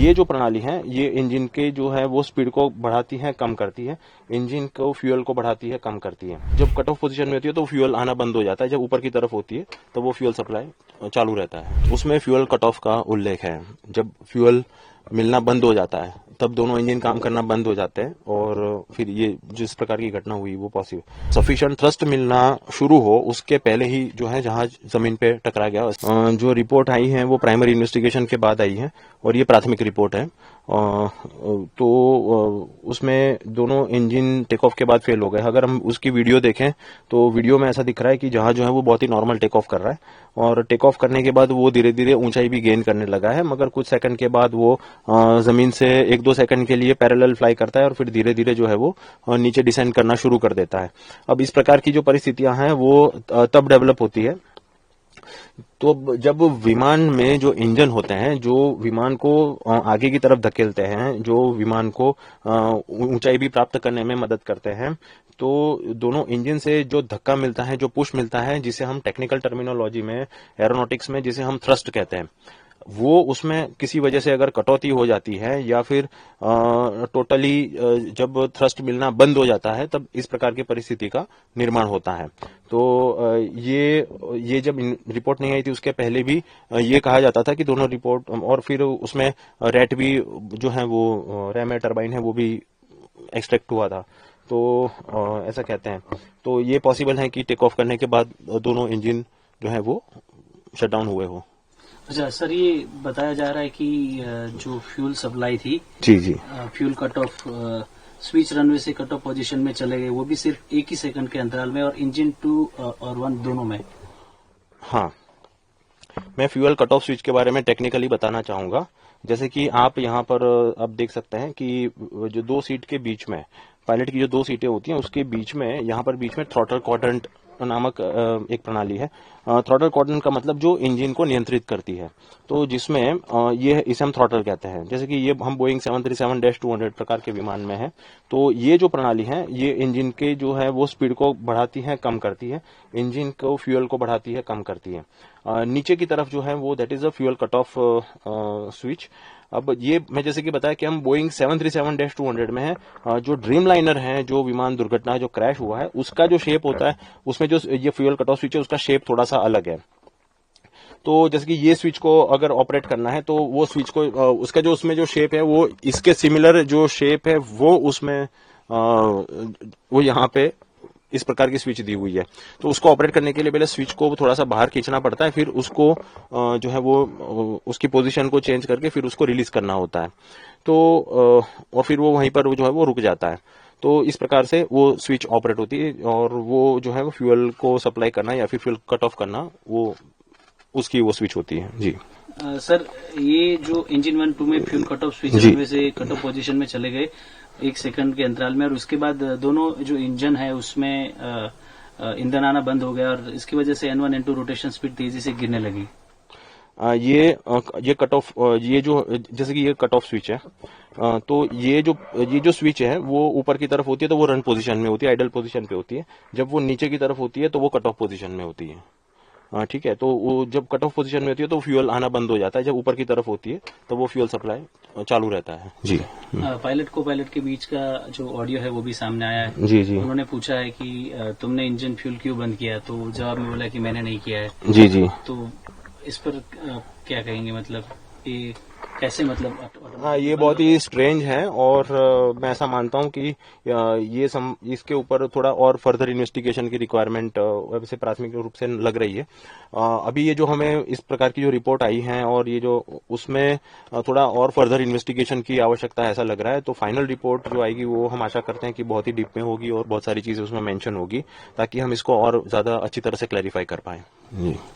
ये जो प्रणाली है ये इंजन के जो है वो स्पीड को बढ़ाती है, कम करती है, इंजन को फ्यूल को बढ़ाती है, कम करती है। जब कट ऑफ पोजीशन में होती है तो फ्यूल आना बंद हो जाता है, जब ऊपर की तरफ होती है तो वो फ्यूल सप्लाई चालू रहता है। उसमें फ्यूल कट ऑफ का उल्लेख है। जब फ्यूल मिलना बंद हो जाता है तब दोनों इंजन काम करना बंद हो जाते हैं और फिर ये जिस प्रकार की घटना हुई वो पॉसिबल। सफिशिएंट थ्रस्ट मिलना शुरू हो उसके पहले ही जो है जहाज जमीन पे टकरा गया। जो रिपोर्ट आई है वो प्राइमरी इन्वेस्टिगेशन के बाद आई है और ये प्राथमिक रिपोर्ट है। तो उसमें दोनों इंजन टेक ऑफ के बाद फेल हो गए। अगर हम उसकी वीडियो देखें तो वीडियो में ऐसा दिख रहा है कि जहाज जो है वो बहुत ही नॉर्मल टेक ऑफ कर रहा है और टेक ऑफ करने के बाद वो धीरे धीरे ऊंचाई भी गेन करने लगा है, मगर कुछ सेकंड के बाद वो जमीन से 1-2 सेकंड के लिए पैरेलल फ्लाई करता है और फिर धीरे धीरे जो है वो नीचे डिसेंड करना शुरू कर देता है। अब इस प्रकार की जो परिस्थितियां हैं वो तब डेवलप होती है तो जब विमान में जो इंजन होते हैं जो विमान को आगे की तरफ धकेलते हैं, जो विमान को ऊंचाई भी प्राप्त करने में मदद करते हैं, तो दोनों इंजन से जो धक्का मिलता है, जो पुश मिलता है, जिसे हम टेक्निकल टर्मिनोलॉजी में एरोनॉटिक्स में जिसे हम थ्रस्ट कहते हैं, वो उसमें किसी वजह से अगर कटौती हो जाती है या फिर टोटली जब थ्रस्ट मिलना बंद हो जाता है तब इस प्रकार की परिस्थिति का निर्माण होता है। तो ये जब रिपोर्ट नहीं आई थी उसके पहले भी ये कहा जाता था कि दोनों रिपोर्ट, और फिर उसमें रैट भी जो है वो रैम टरबाइन है वो भी एक्सट्रैक्ट हुआ था, तो ऐसा कहते हैं। तो ये पॉसिबल है कि टेक ऑफ करने के बाद दोनों इंजन जो है वो शट डाउन हुए हो। अच्छा सर, ये बताया जा रहा है कि जो फ्यूल सप्लाई थी, जी fuel cut off switch runway से कट ऑफ पोजीशन में चले गए, वो भी सिर्फ एक ही सेकंड के अंतराल में और इंजन 2 और 1 दोनों में। हाँ, मैं फ्यूल कट ऑफ स्विच के बारे में टेक्निकली बताना चाहूंगा। जैसे कि आप यहाँ पर आप देख सकते हैं कि जो 2 सीट के बीच में, पायलट की जो 2 सीटें होती हैं उसके बीच में, यहाँ पर बीच में थ्रॉटल क्वाड्रेंट नामक एक प्रणाली है। थ्रॉटल क्वाड्रेंट का मतलब जो इंजन को नियंत्रित करती है, तो जिसमें ये इसे हम थ्रॉटल कहते हैं। जैसे कि ये हम बोइंग 737-200 प्रकार के विमान में है, तो ये जो प्रणाली है ये इंजन के जो है वो स्पीड को बढ़ाती है, कम करती है, इंजन को फ्यूल को बढ़ाती है, कम करती है। नीचे की तरफ जो है वो that is a fuel cut off switch. अब ये मैं जैसे कि बताया कि हम बोइंग 737-200 में है, जो ड्रीम लाइनर है, जो विमान दुर्घटना जो क्रैश हुआ है उसका जो शेप होता है उसमें जो ये फ्यूल कट ऑफ स्विच है उसका शेप थोड़ा सा अलग है। तो जैसे कि ये स्विच को अगर ऑपरेट करना है तो वो स्विच को उसका जो उसमें जो शेप है वो इसके सिमिलर जो शेप है वो उसमें वो यहाँ पे इस प्रकार की स्विच दी हुई है। तो उसको ऑपरेट करने के लिए पहले स्विच को थोड़ा सा बाहर खींचना पड़ता है, फिर उसको जो है वो उसकी पोजीशन को चेंज करके फिर उसको रिलीज करना होता है। तो और फिर वो वहीं पर जो है वो रुक जाता है। तो इस प्रकार से वो स्विच ऑपरेट होती है और वो जो है वो फ्यूल को सप्लाई करना या फिर फ्यूल कट ऑफ करना वो उसकी वो स्विच होती है। जी सर, ये जो इंजन 1-2 में फ्यूल कट ऑफ स्विच में से कट ऑफ पोजीशन में चले गए 1 सेकंड के अंतराल में, और उसके बाद दोनों जो इंजन है उसमें ईंधन आना बंद हो गया और इसकी वजह से N1 N2 रोटेशन स्पीड तेजी से गिरने लगी। ये कट ऑफ, ये जो जैसे कि ये कट ऑफ स्विच है, तो ये जो स्विच है वो ऊपर की तरफ होती है तो वो रन पोजीशन में होती है, आइडल पोजीशन पे होती है। जब वो नीचे की तरफ होती है तो वो कट ऑफ पोजीशन में होती है। ठीक है, तो वो जब कट ऑफ पोजीशन में होती है तो फ्यूल आना बंद हो जाता है, जब ऊपर की तरफ होती है तो वो फ्यूल सप्लाई चालू रहता है। जी पायलट को पायलट के बीच का जो ऑडियो है वो भी सामने आया है। जी उन्होंने पूछा है कि तुमने इंजन फ्यूल क्यों बंद किया, तो जवाब में बोला कि मैंने नहीं किया है। जी तो इस पर क्या कहेंगे, मतलब ये कैसे, मतलब हाँ, ये बहुत ही स्ट्रेंज है और मैं ऐसा मानता हूँ कि इसके ऊपर थोड़ा और फर्दर इन्वेस्टिगेशन की रिक्वायरमेंट वैसे प्राथमिक रूप से लग रही है। अभी ये जो हमें इस प्रकार की जो रिपोर्ट आई है और ये जो उसमें थोड़ा और फर्दर इन्वेस्टिगेशन की आवश्यकता है ऐसा लग रहा है। तो फाइनल रिपोर्ट जो आएगी वो हम आशा करते हैं कि बहुत ही डीप में होगी और बहुत सारी चीजें उसमें मेंशन होगी ताकि हम इसको और ज्यादा अच्छी तरह से क्लैरिफाई कर पाए।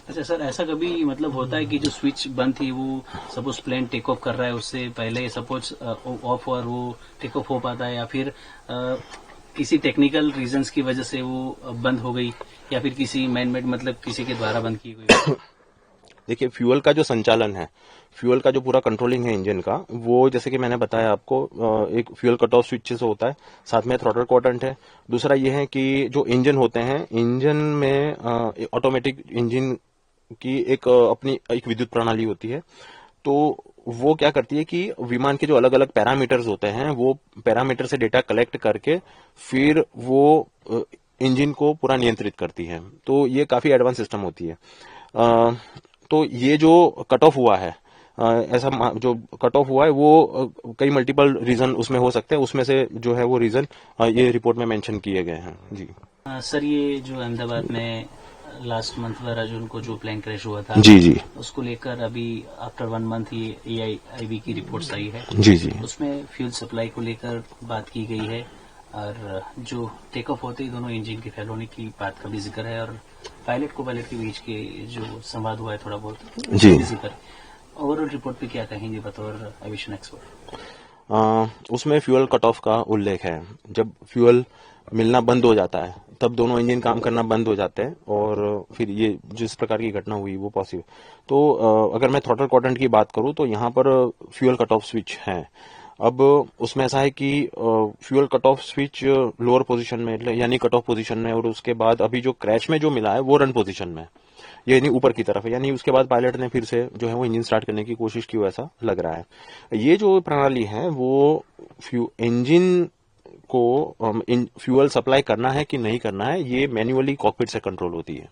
अच्छा सर, ऐसा कभी मतलब होता है कि जो स्विच बंद थी वो सपोज प्लेन टेक ऑफ कर रहा है उससे पहले सपोज ऑफ और वो टेक ऑफ हो पाता है, या फिर किसी टेक्निकल रीजंस की वजह से वो बंद हो गई, या फिर किसी मैन मेड मतलब किसी के द्वारा बंद की गई? देखिए, फ्यूल का जो संचालन है, फ्यूल का जो पूरा कंट्रोलिंग है इंजन का, वो जैसे कि मैंने बताया आपको, एक फ्यूल कट ऑफ स्विच से होता है, साथ में थ्रॉटल क्वाड्रेंट है। दूसरा ये है कि जो इंजन होते हैं, इंजन में ऑटोमेटिक इंजन की अपनी एक विद्युत प्रणाली होती है। तो वो क्या करती है कि विमान के जो अलग अलग पैरामीटर्स होते हैं वो पैरामीटर से डेटा कलेक्ट करके फिर वो इंजन को पूरा नियंत्रित करती है। तो ये काफी एडवांस सिस्टम होती है। तो ये जो कट ऑफ हुआ है, ऐसा जो कट ऑफ हुआ है वो कई मल्टीपल रीजन उसमें हो सकते हैं, उसमें से जो है वो रीजन ये रिपोर्ट में मेंशन किए गए हैं। जी सर, ये जो अहमदाबाद में लास्ट मंथ 12 जून को जो प्लेन क्रैश हुआ था, जी जी उसको लेकर अभी आफ्टर 1 मंथ ये AIIB की रिपोर्ट्स आई है। जी जी उसमें फ्यूल सप्लाई को लेकर बात की गई है और जो टेक ऑफ होते ही दोनों इंजन के फेल होने की बात का भी जिक्र है और पायलट के बीच के जो संवाद हुआ है थोड़ा बहुत जी। उसका भी जिक्र है। ओवरऑल रिपोर्ट पे क्या कहेंगे बतौर एविएशन एक्सपर्ट? उसमें फ्यूल कट ऑफ का उल्लेख है। जब फ्यूल मिलना बंद हो जाता है तब दोनों इंजन काम करना बंद हो जाते हैं और फिर ये जिस प्रकार की घटना हुई वो पॉसिबल। तो अगर मैं थ्रॉटल क्वाड्रेंट की बात करूं तो यहाँ पर फ्यूल कट ऑफ स्विच है। अब उसमें ऐसा है कि fuel cut off switch lower position में यानी कट ऑफ पोजीशन में, और उसके बाद अभी जो क्रैश में जो मिला है वो रन पोजीशन में, यानी ऊपर की तरफ है। यानी उसके बाद पायलट ने फिर से जो है वो इंजन स्टार्ट करने की कोशिश की, ऐसा लग रहा है। ये जो प्रणाली है वो इंजन को फ्यूल सप्लाई करना है कि नहीं करना है ये मैन्युअली कॉकपिट से कंट्रोल होती है।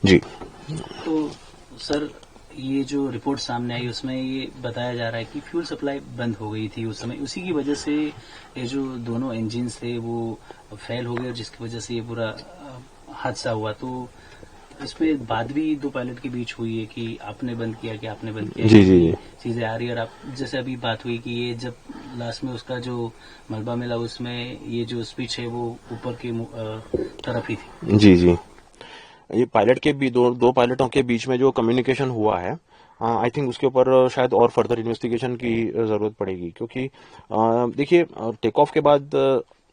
जी। तो सर, ये जो रिपोर्ट सामने आई उसमें ये बताया जा रहा है कि फ्यूल सप्लाई बंद हो गई थी उस समय, उसी की वजह से ये जो दोनों इंजन थे वो फेल हो गए और जिसकी वजह से ये पूरा हादसा हुआ। तो इसमें बात भी दो पायलट के बीच हुई है कि आपने बंद किया कि आपने बंद किया, जी जी जी चीजें आ रही है। और आप जैसे अभी बात हुई कि ये जब लास्ट में उसका जो मलबा मिला उसमें ये जो स्विच है वो ऊपर के तरफ ही थी। जी जी। ये पायलट के भी दो पायलटों के बीच में जो कम्युनिकेशन हुआ है, आई थिंक उसके ऊपर शायद और फर्दर इन्वेस्टिगेशन की जरूरत पड़ेगी, क्योंकि देखिए टेक ऑफ के बाद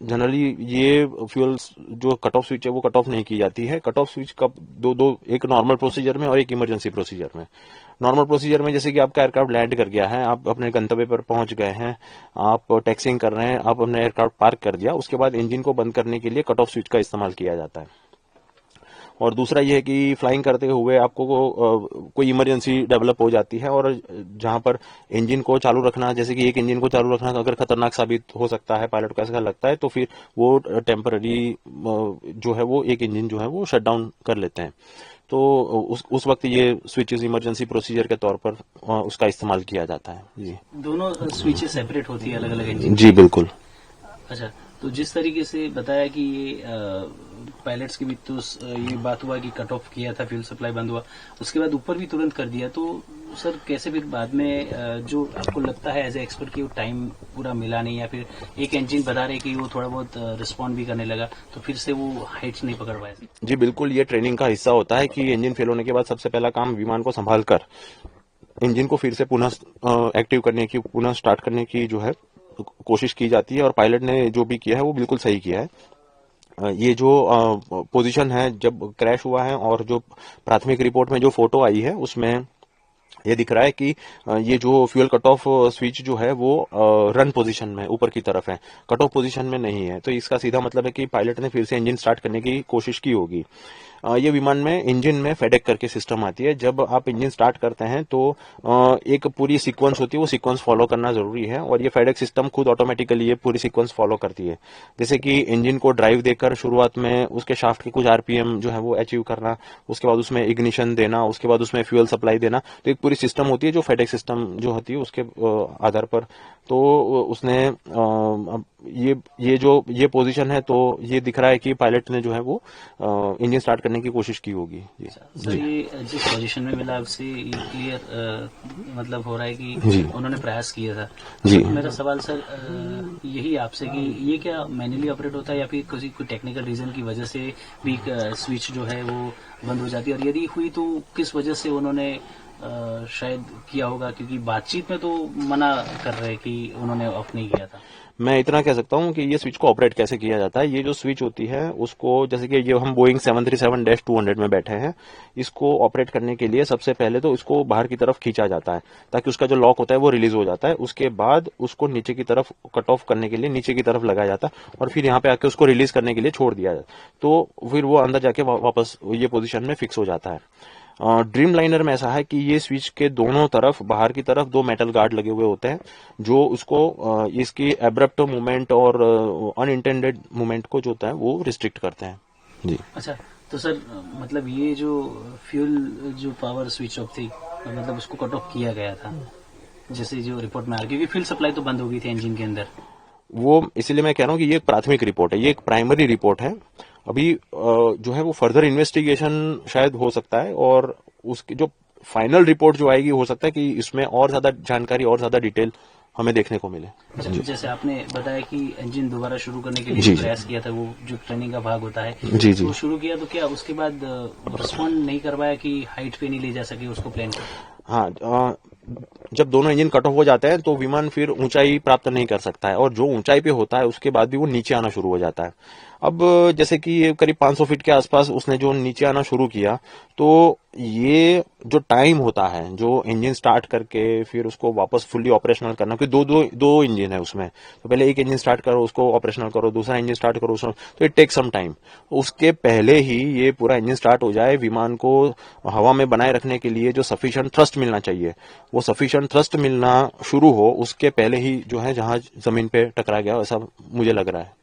जनरली ये फ्यूल जो कट ऑफ स्विच है वो कट ऑफ नहीं की जाती है। कट ऑफ स्विच कब दो एक नॉर्मल प्रोसीजर में और एक इमरजेंसी प्रोसीजर में। नॉर्मल प्रोसीजर में जैसे कि आपका एयरक्राफ्ट लैंड कर गया है, आप अपने गंतव्य पर पहुंच गए हैं, आप टैक्सिंग कर रहे हैं, आप अपने एयरक्राफ्ट पार्क कर दिया, उसके बाद इंजन को बंद करने के लिए कट ऑफ स्विच का इस्तेमाल किया जाता है। और दूसरा ये है कि फ्लाइंग करते हुए आपको कोई इमरजेंसी डेवलप हो जाती है और जहां पर इंजन को चालू रखना, जैसे कि एक इंजन को चालू रखना अगर खतरनाक साबित हो सकता है, पायलट को ऐसा लगता है, तो फिर वो टेम्पररी जो है वो एक इंजन जो है वो शट डाउन कर लेते हैं। तो उस वक्त ये स्विचेस इमरजेंसी प्रोसीजर के तौर पर उसका इस्तेमाल किया जाता है। जी, दोनों स्विचेस सेपरेट होती है अलग अलग इंजन? जी बिल्कुल। अच्छा, तो जिस तरीके से बताया कि ये पायलट्स के बीच तो ये बात हुआ कि कट ऑफ किया था, फ्यूल सप्लाई बंद हुआ, उसके बाद ऊपर भी तुरंत कर दिया, तो सर कैसे फिर बाद में जो आपको लगता है एज ए एक्सपर्ट कि वो टाइम पूरा मिला नहीं, या फिर एक इंजन बता रहे कि वो थोड़ा बहुत रिस्पॉन्ड भी करने लगा तो फिर से वो हाइट्स नहीं पकड़ पाए? जी बिल्कुल, ये ट्रेनिंग का हिस्सा होता है कि इंजन फेल होने के बाद सबसे पहला काम विमान को संभाल कर इंजन को फिर से पुनः एक्टिव करने की, पुनः स्टार्ट करने की जो है कोशिश की जाती है। और पायलट ने जो भी किया है वो बिल्कुल सही किया है। ये जो पोजीशन है जब क्रैश हुआ है और जो प्राथमिक रिपोर्ट में जो फोटो आई है उसमें ये दिख रहा है कि ये जो फ्यूल कट ऑफ स्विच जो है वो रन पोजीशन में ऊपर की तरफ है, कट ऑफ पोजीशन में नहीं है। तो इसका सीधा मतलब है कि पायलट ने फिर से इंजन स्टार्ट करने की कोशिश की होगी। ये विमान में इंजन में फेडेक करके सिस्टम आती है। जब आप इंजन स्टार्ट करते हैं तो एक पूरी सीक्वेंस होती है, वो सीक्वेंस फॉलो करना जरूरी है और ये फेडेक सिस्टम खुद ऑटोमेटिकली ये पूरी सीक्वेंस फॉलो करती है। जैसे कि इंजन को ड्राइव देकर शुरुआत में उसके शाफ्ट के कुछ आरपीएम जो है वो अचीव करना, उसके बाद उसमें इग्निशन देना, उसके बाद उसमें फ्यूल सप्लाई देना, तो एक पूरी सिस्टम होती है जो फेडेक सिस्टम जो होती है उसके आधार पर। तो उसने ये पोजीशन है, तो ये दिख रहा है कि पायलट ने जो है वो इंजन स्टार्ट करने की कोशिश की होगी। सर, ये जिस पोजीशन में मिला उससे क्लियर मतलब हो रहा है कि उन्होंने प्रयास किया था। जी। तो मेरा सवाल सर यही आपसे कि ये क्या मैन्युअली ऑपरेट होता है या फिर किसी कोई टेक्निकल रीजन की वजह से भी स्विच जो है वो बंद हो जाती है, और यदि हुई तो किस वजह से उन्होंने शायद किया होगा, क्योंकि बातचीत में तो मना कर रहे कि उन्होंने ऑफ नहीं किया था। मैं इतना कह सकता हूं कि ये स्विच को ऑपरेट कैसे किया जाता है। ये जो स्विच होती है उसको, जैसे कि ये हम बोइंग 737-200 में बैठे हैं, इसको ऑपरेट करने के लिए सबसे पहले तो इसको बाहर की तरफ खींचा जाता है ताकि उसका जो लॉक होता है वो रिलीज हो जाता है। उसके बाद उसको नीचे की तरफ कट ऑफ करने के लिए नीचे की तरफ लगाया जाता है और फिर यहाँ पे आके उसको रिलीज करने के लिए छोड़ दिया जाता है। तो फिर वो अंदर जाके वापस ये पोजिशन में फिक्स हो जाता है। ड्रीम लाइनर में ऐसा है कि ये स्विच के दोनों तरफ, बाहर की तरफ 2 मेटल गार्ड लगे हुए होते हैं जो उसको इसकी एब्रप्ट मूवमेंट और अनइंटेंडेड मूवमेंट को जो होता है वो रिस्ट्रिक्ट करते हैं जी। अच्छा, तो सर मतलब ये जो फ्यूल जो पावर स्विच ऑफ थी, मतलब उसको कट ऑफ किया गया था जैसे जो रिपोर्ट में आ रहा, क्योंकि फ्यूल सप्लाई तो बंद हो गई थी इंजन के अंदर। वो इसीलिए मैं कह रहा हूँ कि ये एक प्राथमिक रिपोर्ट है, ये एक प्राइमरी रिपोर्ट है। अभी जो है वो फर्दर इन्वेस्टिगेशन शायद हो सकता है, और उसकी जो फाइनल रिपोर्ट जो आएगी हो सकता है कि इसमें और ज्यादा जानकारी और ज्यादा डिटेल हमें देखने को मिले। अच्छा, जैसे आपने बताया कि इंजन दोबारा शुरू करने के लिए जी, जो प्रयास किया था, वो जो ट्रेनिंग का भाग होता है, जी जी वो शुरू किया, तो क्या उसके बाद रिस्पॉन्ड नहीं कर पाया कि हाइट पे नहीं ले जा सके उसको प्लेन को? हाँ, जब दोनों इंजन कट ऑफ हो जाते हैं तो विमान फिर ऊंचाई प्राप्त नहीं कर सकता है, और जो ऊंचाई पे होता है उसके बाद भी वो नीचे आना शुरू हो जाता है। अब जैसे कि ये करीब 500 फीट के आसपास उसने जो नीचे आना शुरू किया, तो ये जो टाइम होता है जो इंजन स्टार्ट करके फिर उसको वापस फुल्ली ऑपरेशनल करना, क्योंकि दो इंजन है उसमें, तो पहले एक इंजन स्टार्ट करो उसको ऑपरेशनल करो, दूसरा इंजन स्टार्ट करो उसको, तो इट टेक सम टाइम। उसके पहले ही ये पूरा इंजन स्टार्ट हो जाए, विमान को हवा में बनाए रखने के लिए जो सफिशिएंट थ्रस्ट मिलना चाहिए वो सफिशिएंट थ्रस्ट मिलना शुरू हो, उसके पहले ही जो है जहाज जमीन पे टकरा गया, ऐसा मुझे लग रहा है।